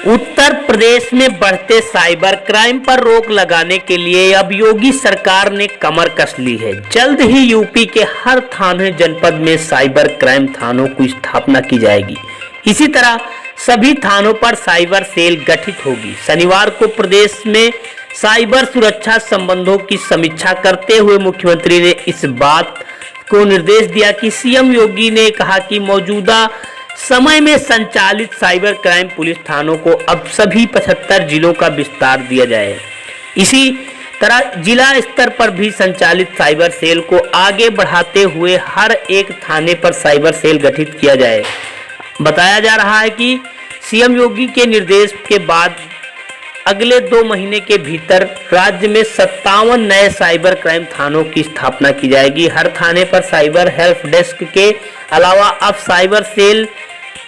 उत्तर प्रदेश में बढ़ते cyber crime पर रोक लगाने के लिए अब योगी सरकार ने कमर कस ली है। जल्द ही यूपी के हर थाने जनपद में साइबर क्राइम थानों की स्थापना की जाएगी। इसी तरह सभी थानों पर साइबर सेल गठित होगी। शनिवार को प्रदेश में साइबर सुरक्षा संबंधों की समीक्षा करते हुए मुख्यमंत्री ने इस बात को निर्देश दिया कि सीएम योगी ने कहा कि मौजूदा समय में संचालित साइबर क्राइम पुलिस थानों को अब सभी 75 जिलों का विस्तार दिया जाए। इसी तरह जिला स्तर पर भी संचालित साइबर सेल को आगे बढ़ाते हुए हर एक थाने पर साइबर सेल गठित किया जाए। बताया जा रहा है कि सीएम योगी के निर्देश के बाद अगले 2 महीने के भीतर राज्य में 57 नए साइबर क्राइम थानों की स्थापना की जाएगी। हर थाने पर साइबर हेल्प डेस्क के अलावा अब साइबर सेल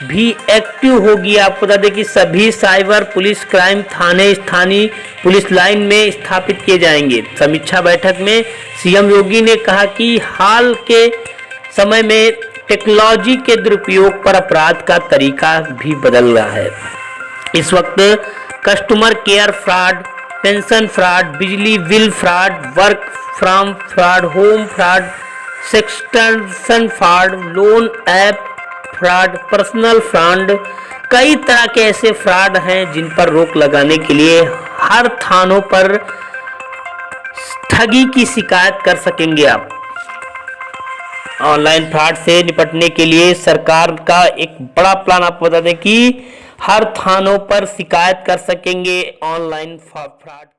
भी एक्टिव होगी। आपको बता दें कि सभी साइबर पुलिस क्राइम थाने स्थानीय पुलिस लाइन में स्थापित किए जाएंगे। समीक्षा बैठक में सीएम योगी ने कहा कि हाल के समय में टेक्नोलॉजी के दुरुपयोग पर अपराध का तरीका भी बदल रहा है। इस वक्त customer care fraud, pension fraud, बिजली bill fraud, work from fraud, home fraud, sextortion fraud, loan app fraud, personal fraud, कई तरह के ऐसे फ्रॉड हैं जिन पर रोक लगाने के लिए हर थानों पर ठगी की शिकायत कर सकेंगे आप। ऑनलाइन फ्रॉड से निपटने के लिए सरकार का एक बड़ा प्लान आपको बता दें कि हर थानों पर शिकायत कर सकेंगे ऑनलाइन फ्रॉड।